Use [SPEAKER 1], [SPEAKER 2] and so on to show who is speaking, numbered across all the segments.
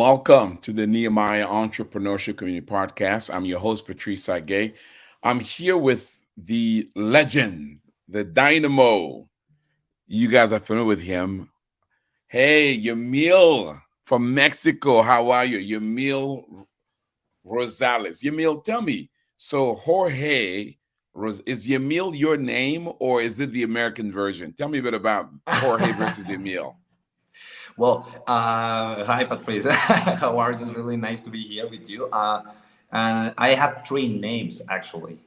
[SPEAKER 1] Welcome to the Nehemiah Entrepreneurship Community Podcast. I'm your host, Patrice Tsague. I'm here with the legend, the dynamo. You guys are familiar with him. Hey, Yamil from Mexico. How are you? Yamil Rosales. Yamil, tell me. So is Yamil your name or is it the American version? Tell me a bit about Jorge versus Yamil.
[SPEAKER 2] Hi Patrice. How are you? It's really nice to be here with you. And I have three names actually.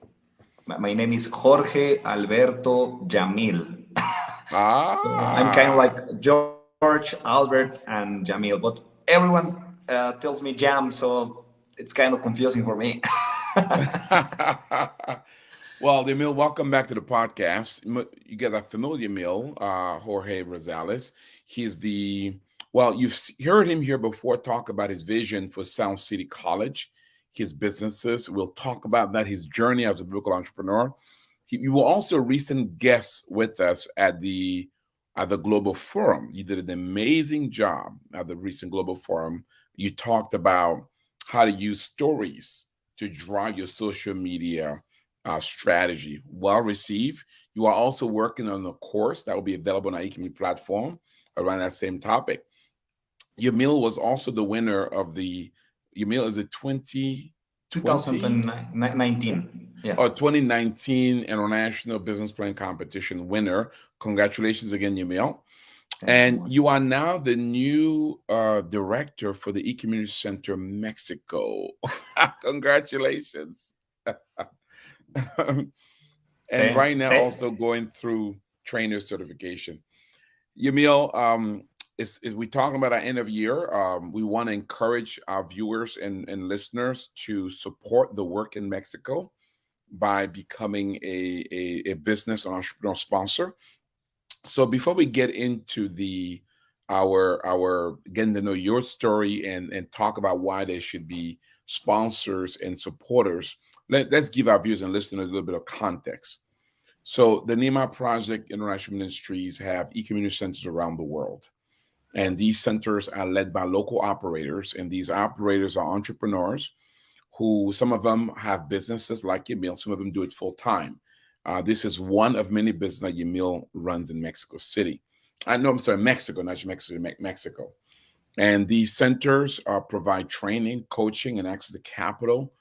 [SPEAKER 2] My name is Jorge Alberto Yamil. So I'm kind of
[SPEAKER 1] Ah.
[SPEAKER 2] like George, Albert, and Jamil, but everyone tells me Jam, so it's kind of confusing for me.
[SPEAKER 1] Well, Emil, welcome back to the podcast. You guys are familiar, Emil, Jorge Rosales. He's you've heard him here before talk about his vision for Sound City College, his businesses. We'll talk about that, his journey as a biblical entrepreneur. You were also a recent guest with us at the Global Forum. You did an amazing job at the recent Global Forum. You talked about how to use stories to drive your social media strategy. Well received. You are also working on a course that will be available on our E.community platform around that same topic. Yamil was also the winner of Yamil is a 2020
[SPEAKER 2] 2019. Yeah.
[SPEAKER 1] or 2019 International Business Plan Competition winner. Congratulations again, Yamil.
[SPEAKER 2] Thanks so
[SPEAKER 1] And
[SPEAKER 2] much.
[SPEAKER 1] you are now the new director for the E.community Center Mexico. Congratulations. And
[SPEAKER 2] Thank,
[SPEAKER 1] right now
[SPEAKER 2] thank,
[SPEAKER 1] also going through trainer certification. Yamil, we talking about our end of year. We want to encourage our viewers and listeners to support the work in Mexico by becoming a business entrepreneur sponsor. So before we get into our getting to know your story and talk about why there should be sponsors and supporters, let's give our viewers and listeners a little bit of context. So the Nehemiah Project International Ministries have e-community centers around the world. And these centers are led by local operators, and these operators are entrepreneurs who some of them have businesses like Yamil, some of them do it full time. This is one of many businesses that Yamil runs in Mexico City. I know, I'm sorry, Mexico, not just Mexico, Mexico. And these centers provide training, coaching, and access to capital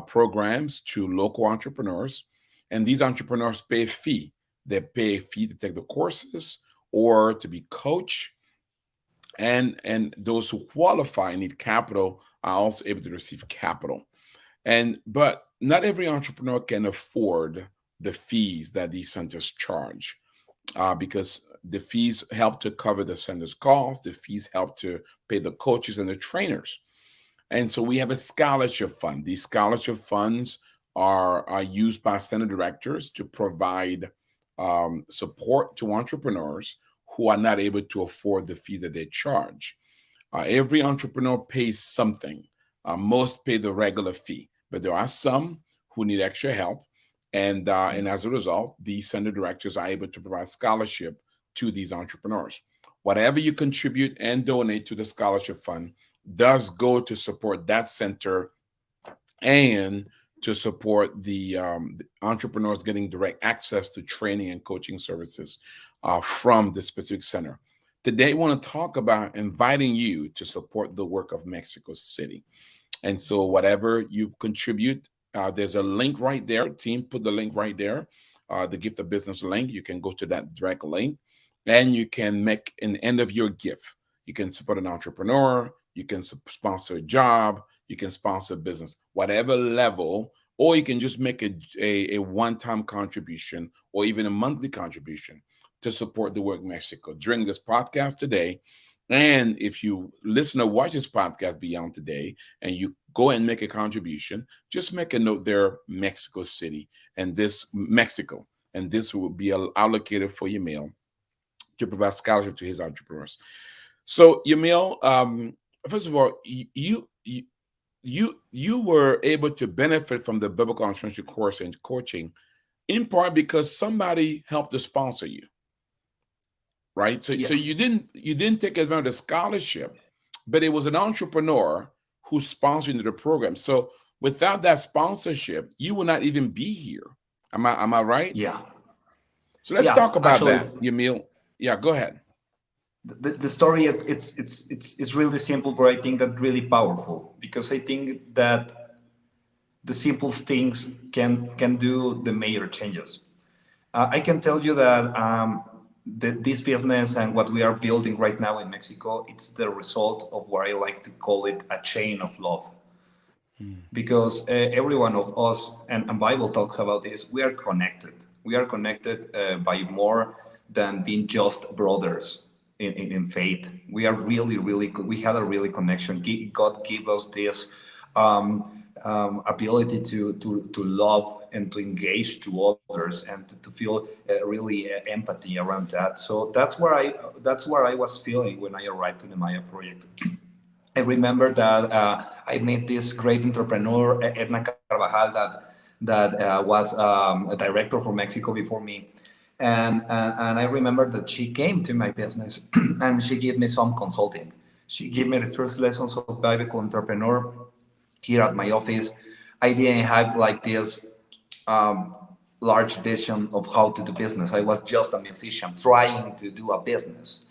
[SPEAKER 1] programs to local entrepreneurs. And these entrepreneurs pay a fee. They pay a fee to take the courses or to be coached. And those who qualify and need capital are also able to receive capital. But not every entrepreneur can afford the fees that these centers charge because the fees help to cover the center's costs. The fees help to pay the coaches and the trainers. And so we have a scholarship fund. These scholarship funds are used by center directors to provide support to entrepreneurs who are not able to afford the fee that they charge. Every entrepreneur pays something. Most pay the regular fee, but there are some who need extra help. And as a result, these center directors are able to provide scholarship to these entrepreneurs. Whatever you contribute and donate to the scholarship fund does go to support that center and to support the entrepreneurs getting direct access to training and coaching services from the specific center. Today, I want to talk about inviting you to support the work of Mexico City. And so, whatever you contribute, there's a link right there. Team, put the link right there, the gift of business link. You can go to that direct link and you can make an end of your gift. You can support an entrepreneur, you can sponsor a job, you can sponsor a business, whatever level, or you can just make a one-time contribution or even a monthly contribution to support the work Mexico during this podcast today. And if you listen or watch this podcast beyond today and you go and make a contribution, just make a note there, Mexico City, and this Mexico, and this will be allocated for your mail to provide scholarship to his entrepreneurs. So, Yamil, first of all, you were able to benefit from the biblical entrepreneurship course and coaching in part because somebody helped to sponsor you, right? So
[SPEAKER 2] Yeah.
[SPEAKER 1] you didn't take advantage of the scholarship, but it was an entrepreneur who sponsored the program. So without that sponsorship, you would not even be here. Am I right?
[SPEAKER 2] Yeah.
[SPEAKER 1] So let's
[SPEAKER 2] Yeah.
[SPEAKER 1] talk about
[SPEAKER 2] Actually,
[SPEAKER 1] that, Yamil. Yeah, go ahead.
[SPEAKER 2] the story, it's really simple, but I think that really powerful, because I think that the simple things can do the major changes. I can tell you that this business and what we are building right now in Mexico, it's the result of what I like to call it a chain of love. Because every one of us, and Bible talks about this, we are connected. We are connected by more than being just brothers in faith. We are really, we had a really connection. God gave us this ability to love and to engage to others, and to feel really empathy around that. So that's where I was feeling when I arrived to the Maya project. I remember that I met this great entrepreneur, Edna Carvajal, that was a director for Mexico before me, and I remember that she came to my business and she gave me some consulting. She gave me the first lessons of biblical entrepreneur here at my office. I didn't have like this um, large vision of how to do business. I was just a musician trying to do a business.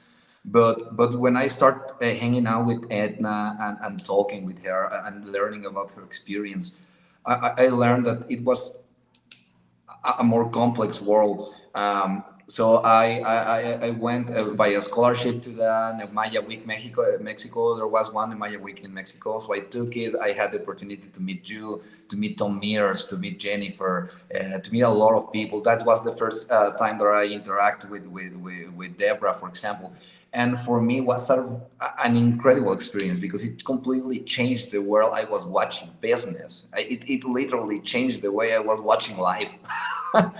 [SPEAKER 2] But when I start hanging out with Edna and talking with her and learning about her experience, I learned that it was a more complex world. So I went by a scholarship to the Nehemiah Week Mexico. There was one Nehemiah Week in Mexico, so I took it. I had the opportunity to meet you, to meet Tom Mears, to meet Jennifer, to meet a lot of people. That was the first time that I interacted with Deborah, for example. And for me, it was sort of an incredible experience, because it completely changed the world I was watching business. It literally changed the way I was watching life.
[SPEAKER 1] Wow.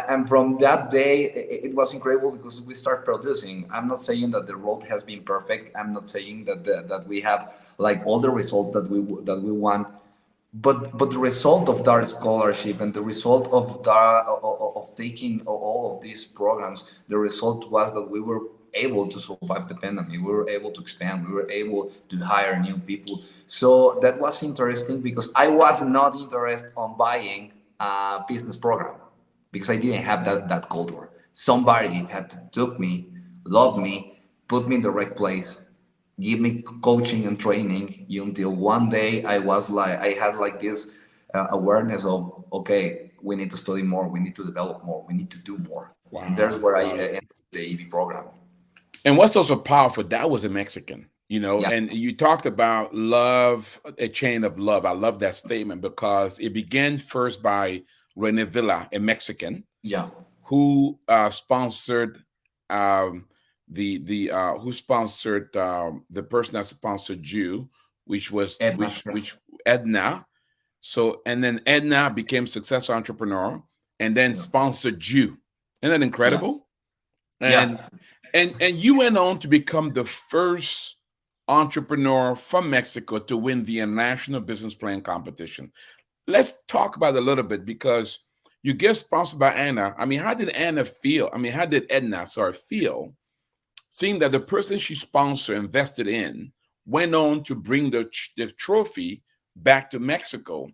[SPEAKER 2] And from that day, it was incredible, because we start producing. I'm not saying that the road has been perfect. I'm not saying that we have like all the results that we want, but the result of that scholarship and the result of taking all of these programs, the result was that we were able to survive the pandemic. We were able to expand. We were able to hire new people. So that was interesting, because I was not interested on buying a business program, because I didn't have that culture. Somebody had to took me, love me, put me in the right place, give me coaching and training, until one day I had like this awareness of, okay, we need to study more, we need to develop more, we need to do more, and there's
[SPEAKER 1] Wow.
[SPEAKER 2] where I
[SPEAKER 1] Wow.
[SPEAKER 2] entered the AV program.
[SPEAKER 1] And what's also powerful, that was a Mexican,
[SPEAKER 2] Yeah,
[SPEAKER 1] and you talked about love, a chain of love. I love that statement because it began first by Rene Villa, a Mexican,
[SPEAKER 2] yeah,
[SPEAKER 1] who sponsored the who sponsored the person that sponsored you,
[SPEAKER 2] Edna.
[SPEAKER 1] which Edna. So and then Edna became successful entrepreneur and then
[SPEAKER 2] Yeah,
[SPEAKER 1] sponsored you. Isn't that
[SPEAKER 2] yeah,
[SPEAKER 1] incredible?
[SPEAKER 2] yeah.
[SPEAKER 1] And you went on to become the first entrepreneur from Mexico to win the International Business Plan competition. Let's talk about it a little bit because you get sponsored by Anna. I mean, how did Anna feel? I mean, how did Edna, sorry, feel seeing that the person she sponsored, invested in, went on to bring the trophy back to Mexico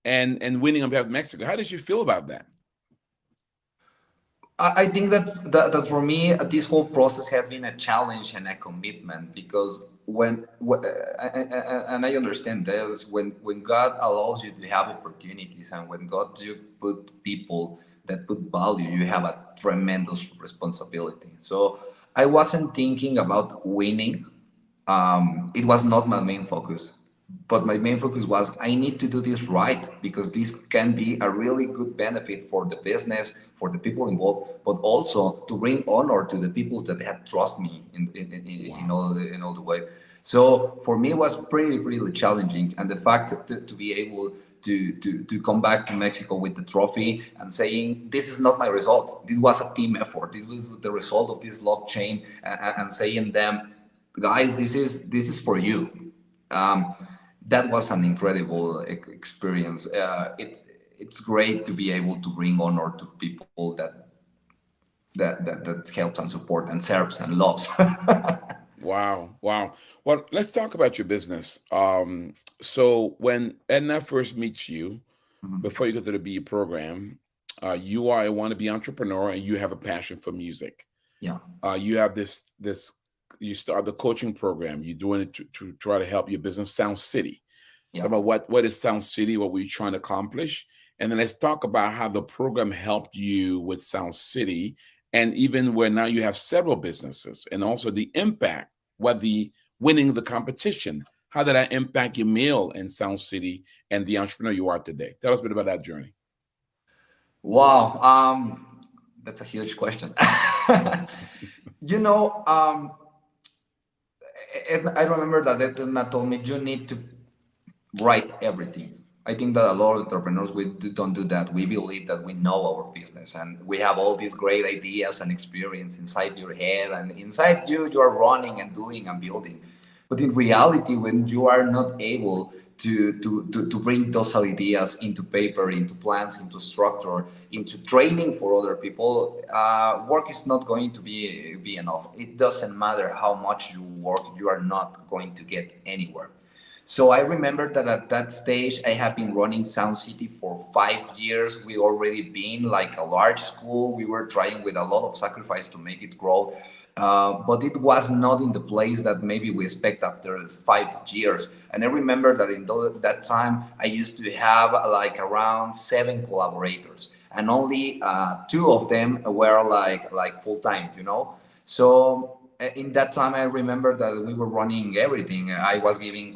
[SPEAKER 1] and winning on behalf of Mexico? How did you feel about that?
[SPEAKER 2] I think that for me, this whole process has been a challenge and a commitment, because and I understand this, when God allows you to have opportunities, and when God you put people that put value, you have a tremendous responsibility. So I wasn't thinking about winning. It was not my main focus, but my main focus was I need to do this right, because this can be a really good benefit for the business, for the people involved, but also to bring honor to the people that had trust me
[SPEAKER 1] Wow.
[SPEAKER 2] in all the way. So for me, it was pretty challenging, and the fact to be able to come back to Mexico with the trophy and saying this is not my result. This was a team effort. This was the result of this love chain, and saying them, guys, this is for you. Um, that was an incredible experience. It's great to be able to bring honor to people that helps and support and serves and loves.
[SPEAKER 1] Wow, wow. Well, let's talk about your business. So when Edna first meets you,
[SPEAKER 2] Mhm.
[SPEAKER 1] before you go to the BE program, you are a wannabe entrepreneur and you have a passion for music.
[SPEAKER 2] Yeah.
[SPEAKER 1] You have this. You start the coaching program. You're doing it to try to help your business Sound City. Talk
[SPEAKER 2] Yeah.
[SPEAKER 1] about what is Sound City, what were you trying to accomplish, and then let's talk about how the program helped you with Sound City, and even where now you have several businesses, and also the impact, what the winning the competition, how did that impact your meal in Sound City and the entrepreneur you are today? Tell us a bit about that journey.
[SPEAKER 2] Wow. That's a huge question. you know, um, and I remember that Edna told me you need to write everything. I think that a lot of entrepreneurs don't do that. We believe that we know our business and we have all these great ideas and experience inside your head and inside you. You are running and doing and building. But in reality, when you are not able to bring those ideas into paper, into plans, into structure, into training for other people, work is not going to be enough. It doesn't matter how much you work, you are not going to get anywhere. So I remember that at that stage, I have been running Sound City for 5 years. We already been like a large school. We were trying with a lot of sacrifice to make it grow. But it was not in the place that maybe we expect after 5 years. And I remember that in that time, I used to have like around 7 collaborators, and only two of them were like full time. So in that time, I remember that we were running everything. I was giving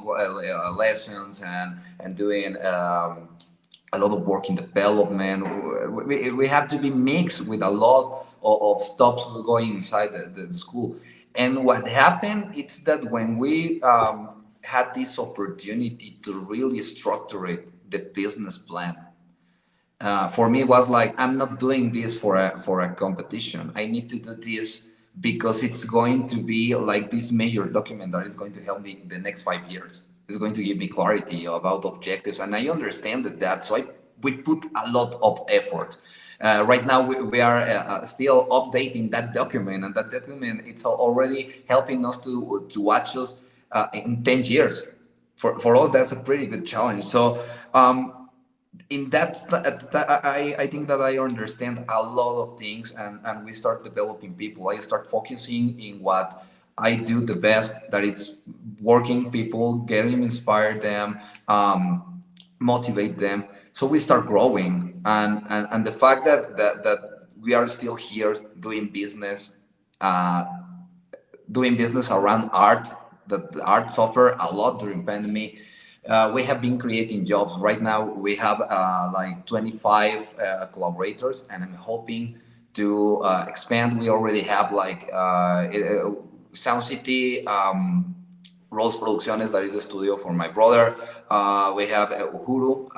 [SPEAKER 2] lessons and doing a lot of work in development. We have to be mixed with a lot of stops going inside the school. And what happened is that when we had this opportunity to really structure it, the business plan, for me it was like I'm not doing this for a competition. I need to do this because it's going to be like this major document that is going to help me the next 5 years. It's going to give me clarity about objectives, and I understand that. So we put a lot of effort. Right now we are still updating that document, and that document it's already helping us to watch us in 10 years. For us, that's a pretty good challenge. So in I think that I understand a lot of things, and we start developing people. I start focusing in what I do the best, that it's working people, getting inspired them, motivate them. So we start growing, and the fact that we are still here uh, doing business around art, that the art suffered a lot during pandemic. We have been creating jobs. Right now we have like 25 collaborators, and I'm hoping to expand. We already have like Sound City, Rose Producciones, that is the studio for my brother. We have Uhuru.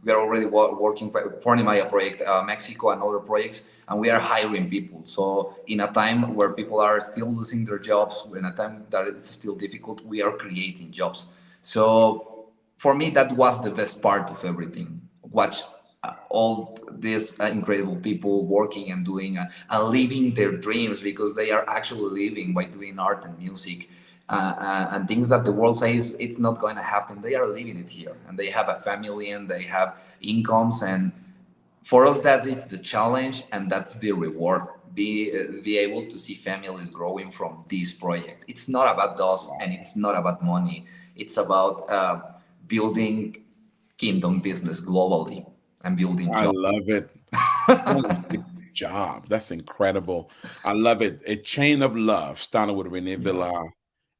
[SPEAKER 2] We are already working for Nehemiah project, Mexico, and other projects, and we are hiring people. So in a time where people are still losing their jobs, in a time that it's still difficult, we are creating jobs. So for me, that was the best part of everything. Watch all these incredible people working and doing and living their dreams, because they are actually living by doing art and music, and things that the world says it's not going to happen. They are living it here, and they have a family and they have incomes. And for us, that is the challenge, and that's the reward. Be able to see families growing from this project. It's not about us, and it's not about money. It's about building kingdom business globally and building
[SPEAKER 1] I
[SPEAKER 2] jobs.
[SPEAKER 1] love it. 26 jobs. That's incredible. I love it. A chain of love, starting with Rene
[SPEAKER 2] Yeah.
[SPEAKER 1] Villa,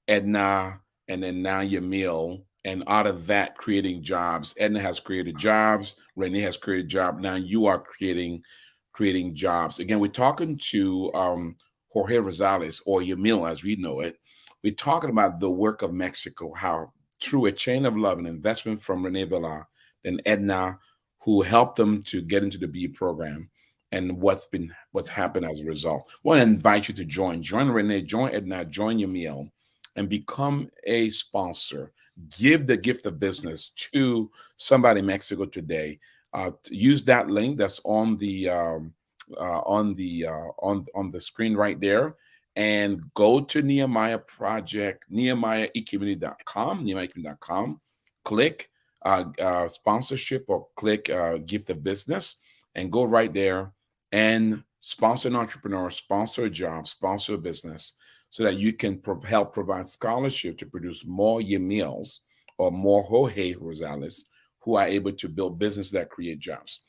[SPEAKER 1] Edna, and then now Yamil. And out of that, creating jobs. Edna has created jobs. Rene has created jobs. Now you are creating jobs. Again, we're talking to Jorge Rosales, or Yamil as we know it. We're talking about the work of Mexico, how through a chain of love, an investment from Rene Villa, then Edna, who helped them to get into the B program, and what's happened as a result. I want to invite you to join Rene, join Edna, join Yamil, and become a sponsor. Give the gift of business to somebody in Mexico today. Use that link that's on the screen right there, and go to Nehemiah Project, NehemiahEcommunity.com, NehemiahEcommunity.com, click sponsorship or click gift of business, and go right there and sponsor an entrepreneur, sponsor a job, sponsor a business, so that you can help provide scholarship to produce more Yamils or more Jorge Rosales who are able to build business that create jobs.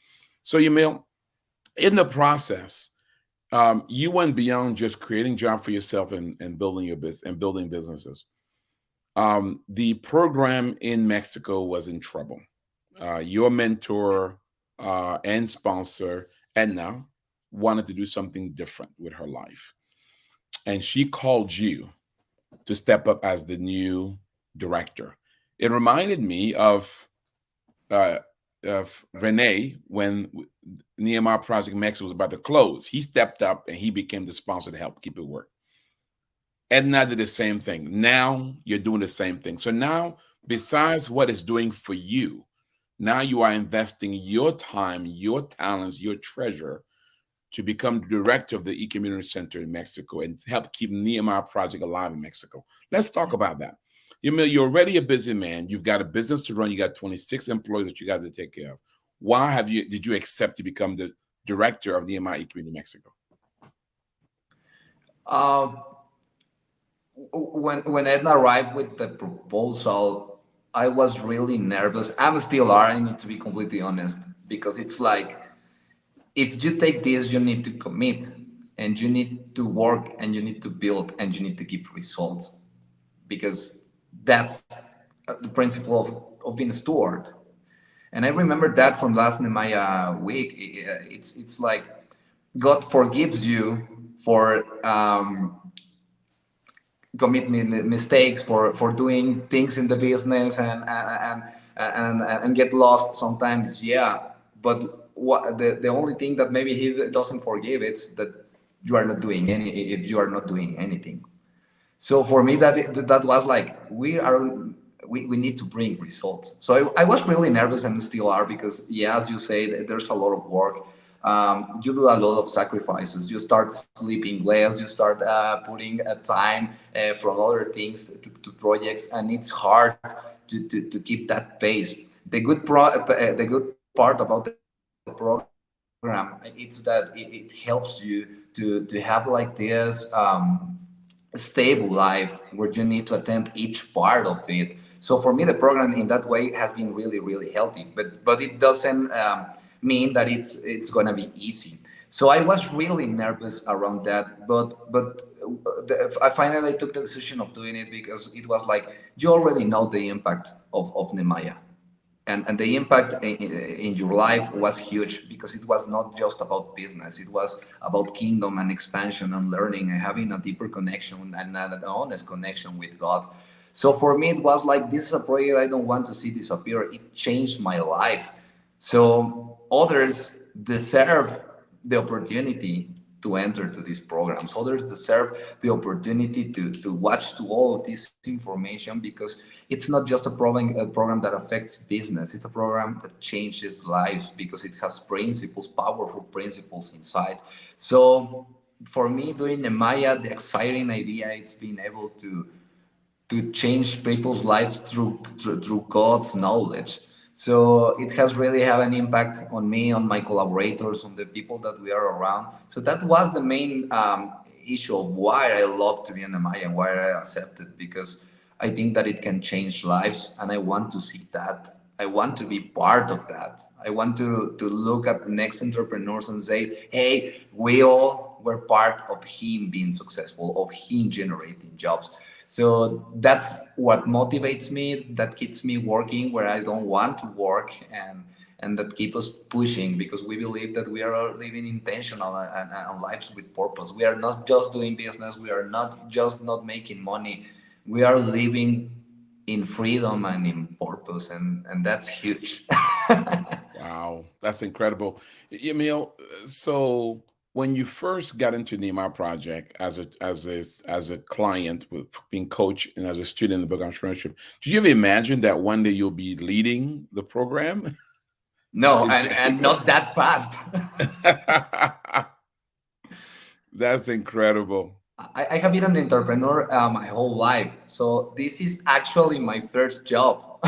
[SPEAKER 1] So Yamil, in the process, you went beyond just creating job for yourself and building your business and building businesses. The program in Mexico was in trouble. Your mentor and sponsor, Edna, wanted to do something different with her life. And she called you to step up as the new director. It reminded me uh, of Renee when Nehemiah Project Mexico was about to close. He stepped up and he became the sponsor to help keep it work. Edna did the same thing. Now you're doing the same thing. So now, besides what it's doing for you, now you are investing your time, your talents, your treasure to become the director of the E.community Center in Mexico and help keep Nehemiah Project alive in Mexico. Let's talk about that. You're already a busy man. You've got a business to run. You got 26 employees that you got to take care of. Why did you accept to become the director of Nehemiah E.community Mexico?
[SPEAKER 2] Uh, when Edna arrived with the proposal, I was really nervous. I'm still are. I need to be completely honest, because it's like, if you take this, you need to commit, and you need to work, and you need to build, and you need to keep results, because that's the principle of being a steward. And I remember that from last Nehemiah week. It's like God forgives you for committing mistakes, for doing things in the business, and get lost sometimes. Yeah, but what the only thing that maybe He doesn't forgive, it's that you are not doing if you are not doing anything. So for me, that was like, we need to bring results. So I was really nervous, and still are, because yeah, as you say, there's a lot of work. You do a lot of sacrifices. You start sleeping less. You start putting time from other things to projects, and it's hard to keep that pace. The good part about the program, it's that it helps you to have like this stable life, where you need to attend each part of it. So for me, the program in that way has been really, really healthy. But it doesn't mean that it's gonna be easy. So I was really nervous around that. I finally took the decision of doing it, because it was like, you already know the impact of Nehemiah. And the impact in your life was huge, because it was not just about business. It was about kingdom and expansion and learning and having a deeper connection and an honest connection with God. So for me, it was like, this is a project I don't want to see disappear. It changed my life. So others deserve the opportunity to enter to these programs. Others deserve the opportunity to watch to all of this information, because it's not just a program that affects business. It's a program that changes lives, because it has principles, powerful principles inside. So for me, doing Nehemiah, the exciting idea, it's being able to change people's lives through God's knowledge. So it has really had an impact on me, on my collaborators, on the people that we are around. So that was the main issue of why I love to be an MI and why I accepted, because I think that it can change lives, and I want to see that. I want to be part of that. I want to look at next entrepreneurs and say, hey, we all were part of him being successful, of him generating jobs. So that's what motivates me, that keeps me working where I don't want to work, and that keep us pushing, because we believe that we are living intentional and lives with purpose. We are not just doing business. We are not just not making money. We are living in freedom and in purpose, and that's huge.
[SPEAKER 1] Wow, that's incredible. Emil, so when you first got into Nehemiah Project as a client with being coached and as a student in the book of entrepreneurship, did you ever imagine that one day you'll be leading the program?
[SPEAKER 2] No,
[SPEAKER 1] Is
[SPEAKER 2] and not that fast.
[SPEAKER 1] That's incredible.
[SPEAKER 2] I have been an entrepreneur my whole life. So this is actually my first job.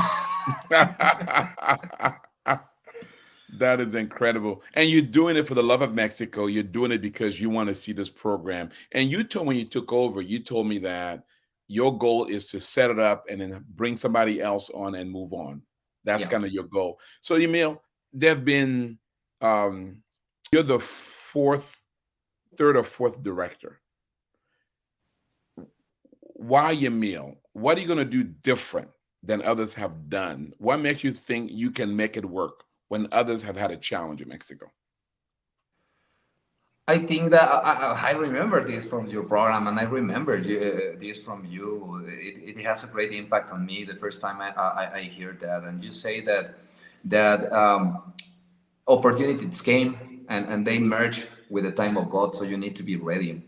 [SPEAKER 1] That is incredible. And you're doing it for the love of Mexico. You're doing it because you want to see this program. And you told when you took over, you told me that your goal is to set it up and then bring somebody else on and move on. That's
[SPEAKER 2] Yeah.
[SPEAKER 1] kind of your goal. So, Emil, there have been you're the third or fourth director. Why Yamil? What are you going to do different than others have done? What makes you think you can make it work when others have had a challenge in Mexico?
[SPEAKER 2] I think that I remember this from your program, and I remember this from you. It has a great impact on me the first time I hear that. And you say that opportunities came and they merge with the time of God, so you need to be ready.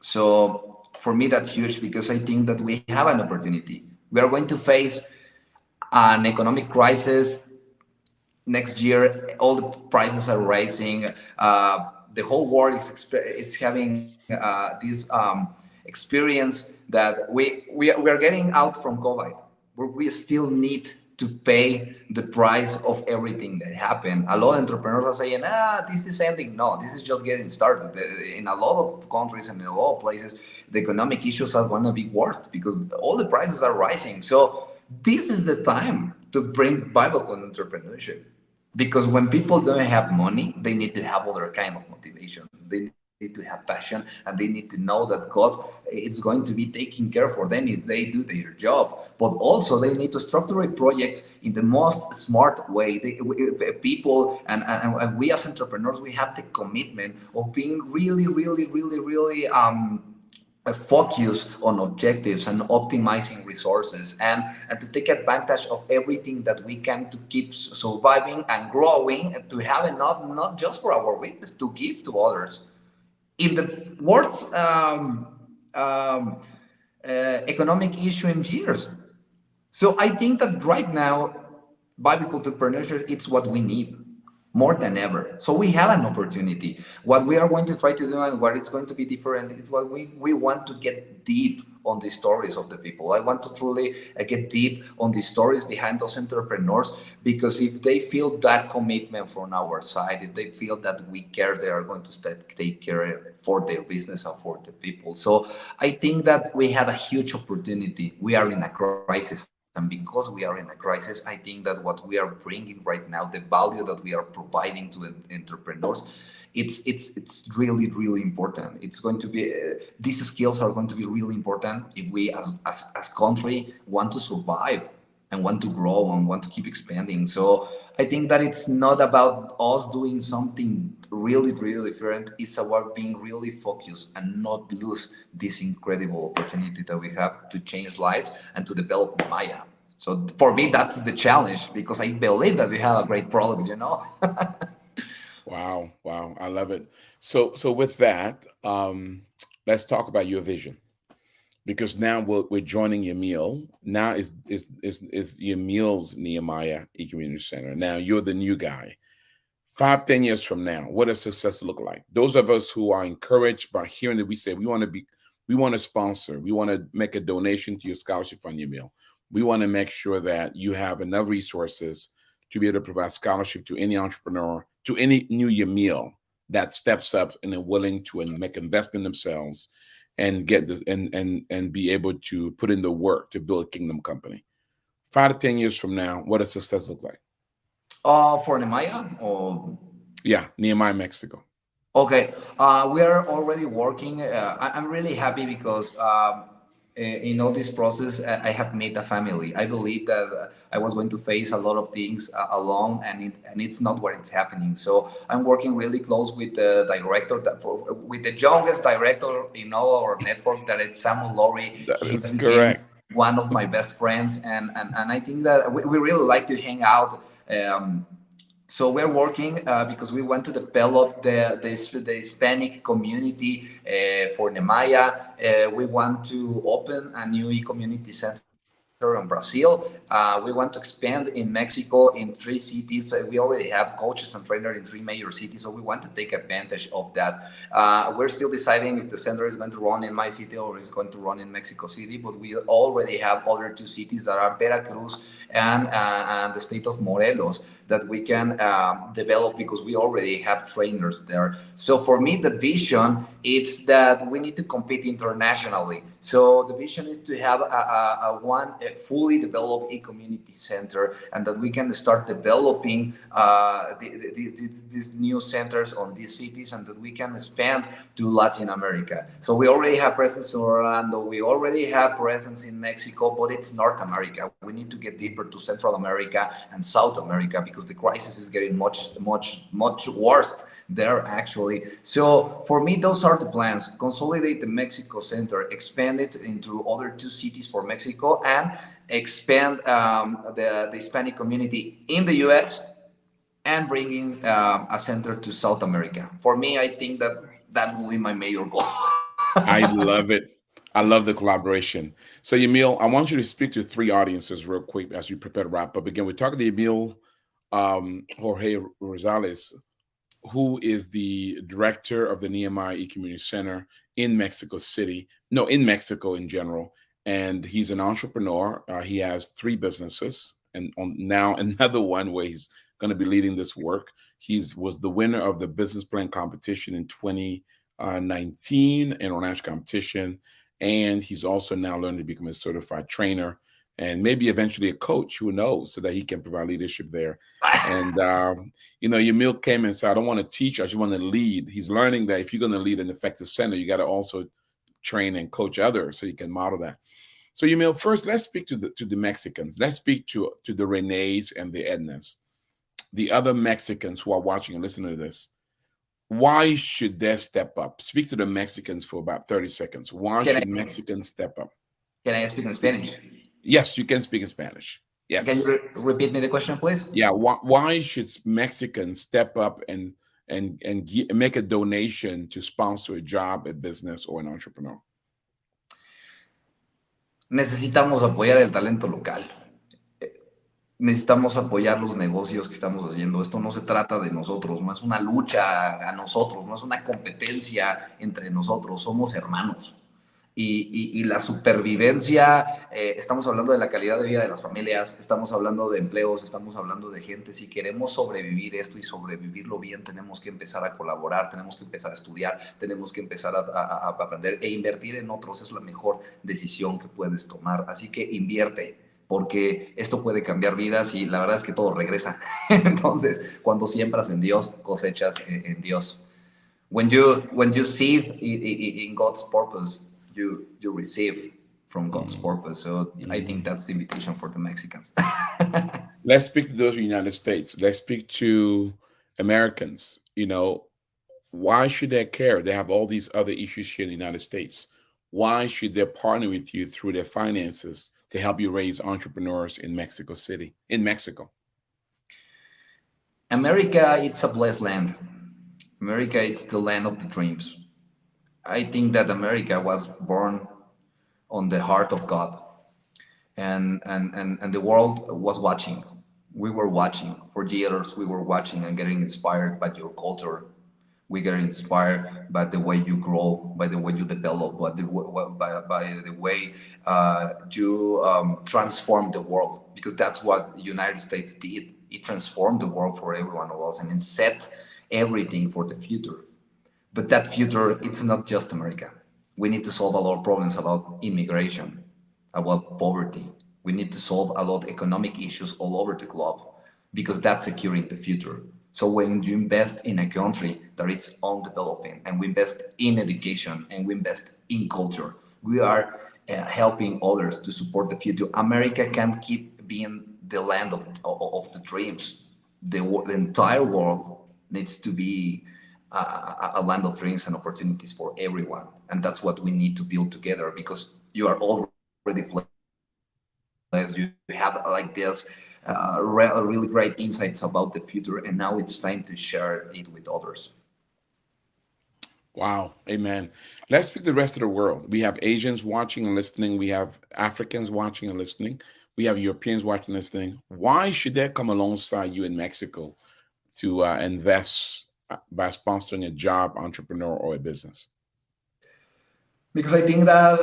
[SPEAKER 2] So for me, that's huge because I think that we have an opportunity. We are going to face an economic crisis next year. All the prices are rising. The whole world is it's having this experience that we are getting out from COVID, but we still need to pay the price of everything that happened. A lot of entrepreneurs are saying, this is ending. No, this is just getting started. In a lot of countries and in a lot of places, the economic issues are going to be worse because all the prices are rising. So this is the time to bring biblical entrepreneurship, because when people don't have money, they need to have other kind of motivation. They need to have passion, and they need to know that God is going to be taking care for them if they do their job. But also they need to structure projects in the most smart way. People and we as entrepreneurs, we have the commitment of being really a focus on objectives and optimizing resources, and to take advantage of everything that we can to keep surviving and growing, and to have enough not just for our business, to give to others in the worst economic issue in years. So I think that right now, biblical entrepreneurship, it's what we need more than ever. So we have an opportunity. What we are going to try to do and what it's going to be different, it's what we want to get deep on the stories of the people. I want to truly get deep on the stories behind those entrepreneurs, because if they feel that commitment from our side, if they feel that we care, they are going to take care for their business and for the people. So I think that we had a huge opportunity. We are in a crisis. And because we are in a crisis, I think that what we are bringing right now, the value that we are providing to entrepreneurs, it's really important. It's going to be these skills are going to be really important if we as country want to survive and want to grow and want to keep expanding. So I think that it's not about us doing something really different. It's about being really focused and not lose this incredible opportunity that we have to change lives and to develop Maya. So for me, that's the challenge, because I believe that we have a great product, you know.
[SPEAKER 1] Wow, wow, I love it. So with that, let's talk about your vision, because now we're joining Yamil. Now is Yamil's Nehemiah E.community Center. Now you're the new guy. 5, 10 years from now, what does success look like? Those of us who are encouraged by hearing that we say we want to sponsor, we want to make a donation to your scholarship fund, Yamil. We want to make sure that you have enough resources to be able to provide scholarship to any entrepreneur, to any new Yamil that steps up and are willing to make investment themselves and get the, and be able to put in the work to build a kingdom company. 5 to 10 years from now, what does success look like?
[SPEAKER 2] For Nehemiah, or
[SPEAKER 1] Yeah, Nehemiah, Mexico.
[SPEAKER 2] okay, we are already working. I'm really happy because in all this process, I have made a family. I believe that I was going to face a lot of things alone, and it's not what it's happening. So I'm working really close with the director, with the youngest director in all our network, that it's Samuel Laurie.
[SPEAKER 1] That
[SPEAKER 2] He's
[SPEAKER 1] is
[SPEAKER 2] became
[SPEAKER 1] correct.
[SPEAKER 2] one of my best friends, and I think that we really like to hang out. So we're working because we want to develop the Hispanic community for Nehemiah. We want to open a new e-community center in Brazil. We want to expand in Mexico in 3 cities. So we already have coaches and trainers in 3 major cities, so we want to take advantage of that. We're still deciding if the center is going to run in my city or is going to run in Mexico City, but we already have other 2 cities that are Veracruz and the state of Morelos that we can develop because we already have trainers there. So for me, the vision is that we need to compete internationally. So the vision is to have a fully developed e-community center, and that we can start developing these new centers on these cities, and that we can expand to Latin America. So we already have presence in Orlando, we already have presence in Mexico, but it's North America. We need to get deeper to Central America and South America because the crisis is getting much worse there actually. So for me, those are the plans: consolidate the Mexico Center, expand it into other 2 cities for Mexico, and expand the Hispanic community in the US, and bringing a center to South America. For me, I think that that will be my major goal.
[SPEAKER 1] I love it. I love the collaboration. So, Yamil, I want you to speak to 3 audiences real quick as we prepare to wrap up. Again, we're talking to Yamil Jorge Rosales, who is the director of the Nehemiah E.community Center in Mexico City, no, in Mexico in general. And he's an entrepreneur. He has 3 businesses, and now another one where he's going to be leading this work. Was the winner of the business plan competition in 2019, international competition. And he's also now learning to become a certified trainer and maybe eventually a coach, who knows, so that he can provide leadership there. And, Yamil came and said, I don't want to teach, I just want to lead. He's learning that if you're going to lead an effective center, you got to also train and coach others so you can model that. So, Yamil, first, let's speak to the Mexicans. Let's speak to the Renees and the Ednas, the other Mexicans who are watching and listening to this. Why should they step up? Speak to the Mexicans for about 30 seconds. Why should Mexicans step up?
[SPEAKER 2] Can I speak in Spanish?
[SPEAKER 1] Yes, you can speak in Spanish. Yes.
[SPEAKER 2] Can you repeat me the question, please?
[SPEAKER 1] Yeah. Why should Mexicans step up and make a donation to sponsor a job, a business, or an entrepreneur?
[SPEAKER 2] Necesitamos apoyar el talento local. Necesitamos apoyar los negocios que estamos haciendo. Esto no se trata de nosotros, no es una lucha a nosotros, no es una competencia entre nosotros, somos hermanos. Y la supervivencia, estamos hablando de la calidad de vida de las familias, estamos hablando de empleos, estamos hablando de gente. Si queremos sobrevivir esto y sobrevivirlo bien, tenemos que empezar a colaborar, tenemos que empezar a estudiar, tenemos que empezar a aprender, e invertir en otros es la mejor decisión que puedes tomar. Así que invierte, porque esto puede cambiar vidas y la verdad es que todo regresa. Entonces, cuando siembras en Dios, cosechas en Dios. When you seed in God's purpose, you receive from God's purpose. So I think that's the invitation for the Mexicans.
[SPEAKER 1] Let's speak to those United States. Let's speak to Americans. Why should they care? They have all these other issues here in the United States. Why should they partner with you through their finances to help you raise entrepreneurs in Mexico City, in Mexico?
[SPEAKER 2] America, it's a blessed land. America, it's the land of the dreams. I think that America was born on the heart of God, and the world was watching. We were watching for years. We were watching and getting inspired by your culture. We get inspired by the way you grow, by the way you develop, by the way you transform the world. Because that's what the United States did. It transformed the world for every one of us, and it set everything for the future. But that future, it's not just America. We need to solve a lot of problems about immigration, about poverty. We need to solve a lot of economic issues all over the globe, because that's securing the future. So when you invest in a country that it's all developing, and we invest in education, and we invest in culture, we are helping others to support the future. America can't keep being the land of the dreams. The entire world needs to be a land of dreams and opportunities for everyone. And that's what we need to build together, because you are already blessed. You have like this really great insights about the future, and now it's time to share it with others.
[SPEAKER 1] Wow. Amen. Let's speak to the rest of the world. We have Asians watching and listening. We have Africans watching and listening. We have Europeans watching and listening. Why should they come alongside you in Mexico to invest by sponsoring a job, entrepreneur, or a business?
[SPEAKER 2] Because I think that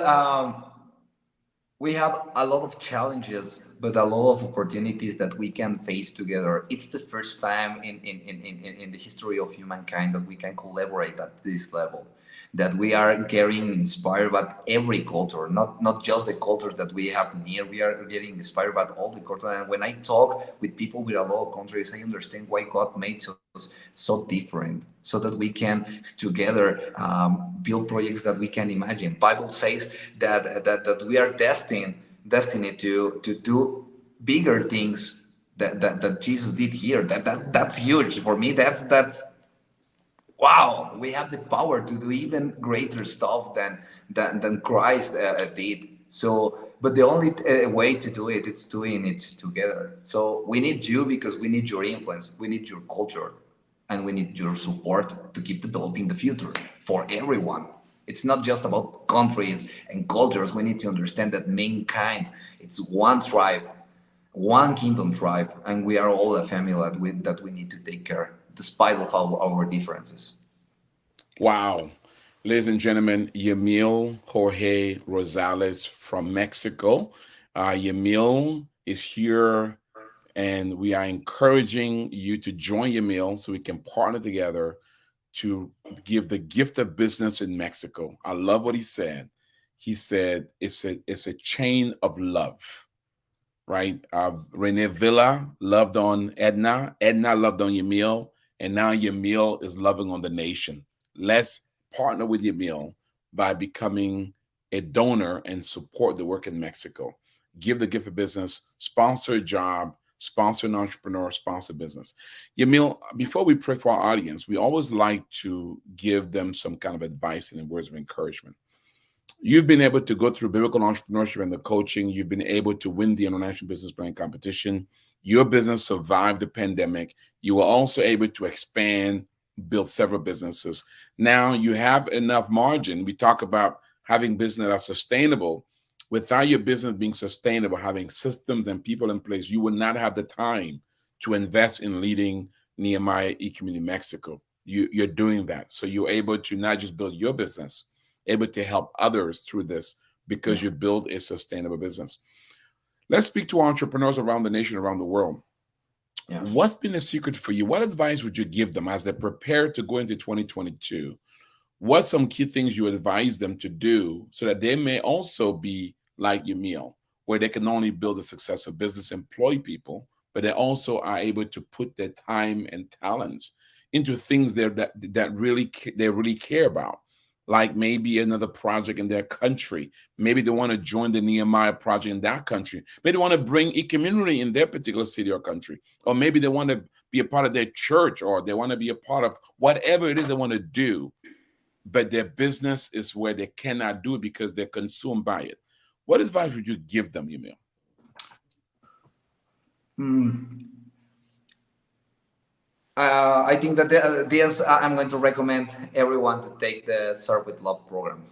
[SPEAKER 2] we have a lot of challenges, but a lot of opportunities that we can face together. It's the first time in the history of humankind that we can collaborate at this level, that we are getting inspired by every culture, not just the cultures that we have near. We are getting inspired by all the cultures. And when I talk with people with a lot of countries, I understand why God made us so different, so that we can together build projects that we can imagine. Bible says that we are destined to do bigger things that Jesus did here. That's huge for me. That's wow. We have the power to do even greater stuff than Christ did. So, but the only way to do it is doing it together. So we need you because we need your influence, we need your culture, and we need your support to keep developing the future for everyone. It's not just about countries and cultures. We need to understand that mankind, it's one tribe, one kingdom tribe, and we are all a family that we need to take care, despite of our differences.
[SPEAKER 1] Wow. Ladies and gentlemen, Yamil Jorge Rosales from Mexico. Yamil is here, and we are encouraging you to join Yamil so we can partner together to give the gift of business in Mexico. I love what he said. He said it's a chain of love, right? Rene Villa loved on Edna. Edna loved on Yamil. And now Yamil is loving on the nation. Let's partner with Yamil by becoming a donor and support the work in Mexico. Give the gift of business, sponsor a job, sponsor an entrepreneur, sponsor business. Yamil, before we pray for our audience, we always like to give them some kind of advice and words of encouragement. You've been able to go through biblical entrepreneurship and the coaching. You've been able to win the international business plan competition. Your business survived the pandemic. You were also able to expand, build several businesses. Now you have enough margin. We talk about having business that's sustainable. Without your business being sustainable, having systems and people in place, you will not have the time to invest in leading Nehemiah E.community Mexico. You're doing that. So you're able to not just build your business, able to help others through this because you build a sustainable business. Let's speak to entrepreneurs around the nation, around the world.
[SPEAKER 2] Yeah.
[SPEAKER 1] What's been the secret for you? What advice would you give them as they prepare to go into 2022? What's some key things you advise them to do so that they may also be like Yamil, where they can not only build a successful business, employ people, but they also are able to put their time and talents into things that really they really care about, like maybe another project in their country. Maybe they want to join the Nehemiah project in that country. Maybe they want to bring E.community in their particular city or country. Or maybe they want to be a part of their church, or they want to be a part of whatever it is they want to do. But their business is where they cannot do it because they're consumed by it. What advice would you give them, Yamil?
[SPEAKER 2] I think that this I'm going to recommend everyone to take the Serve with Love program.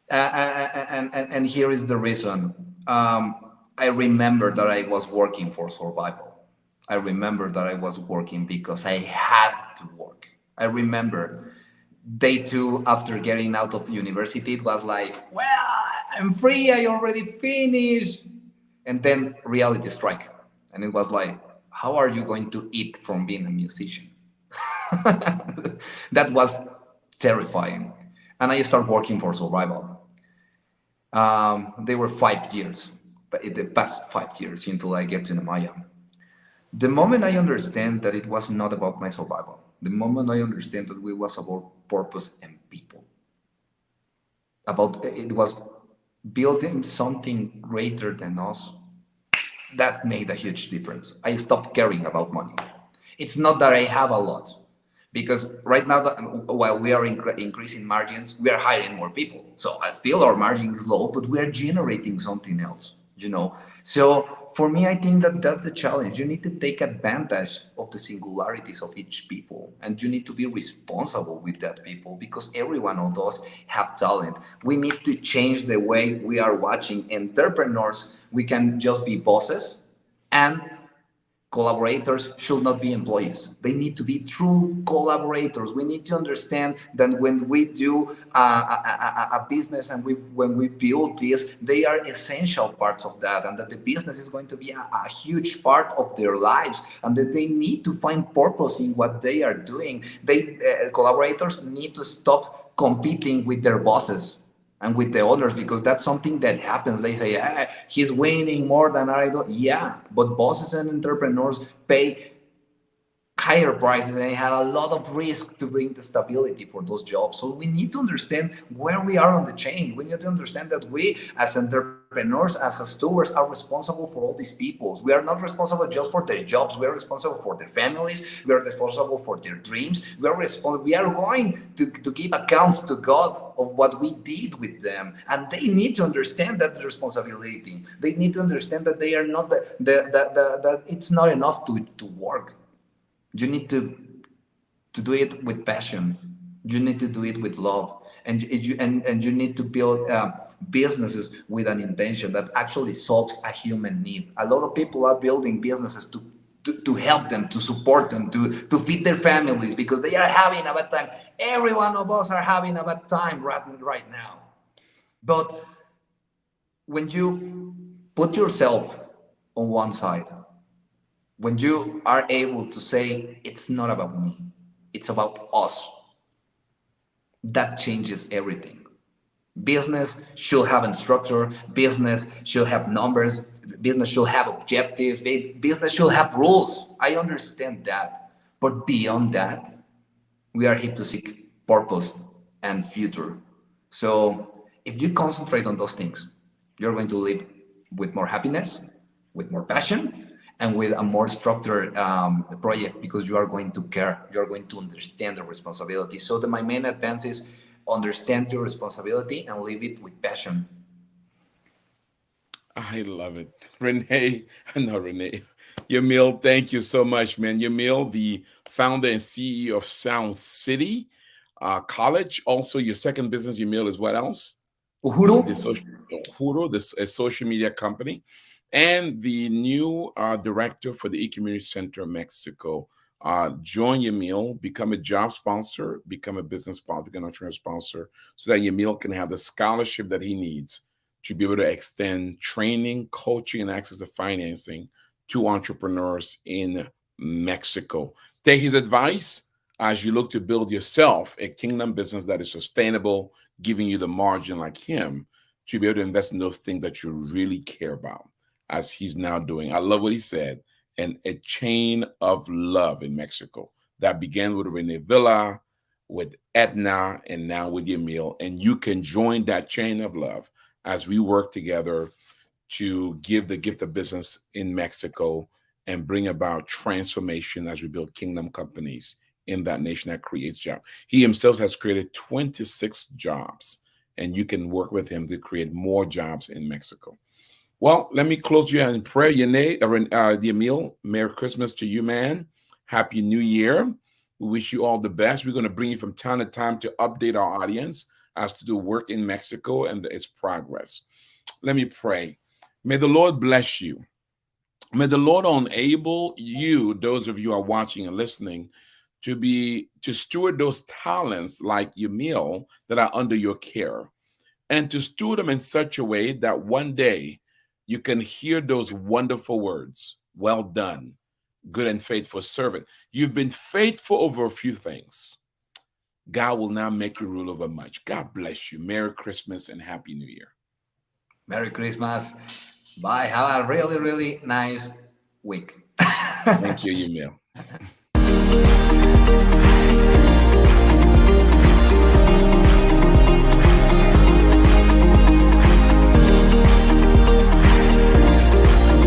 [SPEAKER 2] And here is the reason. I remember that I was working for survival. I remember that I was working because I had to work. I remember day two after getting out of university, it was like, well, I'm free. I already finished. And then reality strike. And it was like, how are you going to eat from being a musician? That was terrifying. And I started working for survival. They were 5 years, but in the past 5 years until I get to Nehemiah. The moment I understand that it was not about my survival, the moment I understand that it was about purpose and people, about it was building something greater than us, that made a huge difference. I stopped caring about money. It's not that I have a lot, because right now, while we are increasing margins, we are hiring more people. So still our margin is low, but we are generating something else, you know. So for me, I think that that's the challenge. You need to take advantage of the singularities of each people, and you need to be responsible with that people, because every one of us have talent. We need to change the way we are watching entrepreneurs. We can just be bosses, and collaborators should not be employees. They need to be true collaborators. We need to understand that when we do a business, and when we build this, they are essential parts of that, and that the business is going to be a huge part of their lives, and that they need to find purpose in what they are doing. Collaborators need to stop competing with their bosses and with the owners, because that's something that happens. They say, he's winning more than I do. Yeah, but bosses and entrepreneurs pay higher prices, and they have a lot of risk to bring the stability for those jobs. So we need to understand where we are on the chain. We need to understand that we, as entrepreneurs, as stewards, are responsible for all these peoples. We are not responsible just for their jobs. We are responsible for their families. We are responsible for their dreams. We are responsible. We are going to give accounts to God of what we did with them, and they need to understand that responsibility. They need to understand that they are not that it's not enough to work. You need to do it with passion. You need to do it with love, and you need to build businesses with an intention that actually solves a human need. A lot of people are building businesses to help them, to support them, to feed their families, because they are having a bad time. Every one of us are having a bad time right now. But when you put yourself on one side, when you are able to say, it's not about me, it's about us, that changes everything. Business should have a structure, business should have numbers, business should have objectives, business should have rules. I understand that. But beyond that, we are here to seek purpose and future. So if you concentrate on those things, you're going to live with more happiness, with more passion, and with a more structured project, because you are going to care, you are going to understand the responsibility. So my main advance is understand your responsibility and live it with passion.
[SPEAKER 1] I love it. Yamil, thank you so much, man. Yamil, the founder and CEO of Sound City College. Also, your second business, Yamil, is what else?
[SPEAKER 2] Uhuru,
[SPEAKER 1] a social media company, and the new director for the E.community Center Mexico. Join Yamil, become a job sponsor, become a business sponsor, become an entrepreneur sponsor, so that Yamil can have the scholarship that he needs to be able to extend training, coaching, and access to financing to entrepreneurs in Mexico. Take his advice as you look to build yourself a kingdom business that is sustainable, giving you the margin like him to be able to invest in those things that you really care about, as he's now doing. I love what he said. And a chain of love in Mexico that began with Rene Villa, with Etna, and now with Yamil. And you can join that chain of love as we work together to give the gift of business in Mexico and bring about transformation as we build kingdom companies in that nation that creates jobs. He himself has created 26 jobs, and you can work with him to create more jobs in Mexico. Well, let me close you in prayer. Yamil, Merry Christmas to you, man. Happy New Year. We wish you all the best. We're going to bring you from time to time to update our audience as to the work in Mexico and its progress. Let me pray. May the Lord bless you. May the Lord enable you, those of you who are watching and listening, to steward those talents like Yamil that are under your care, and to steward them in such a way that one day you can hear those wonderful words, well done, good and faithful servant. You've been faithful over a few things. God will now make you rule over much. God bless you. Merry Christmas and Happy New Year.
[SPEAKER 2] Merry Christmas. Bye. Have a really, really nice week.
[SPEAKER 1] Thank you, Yamil.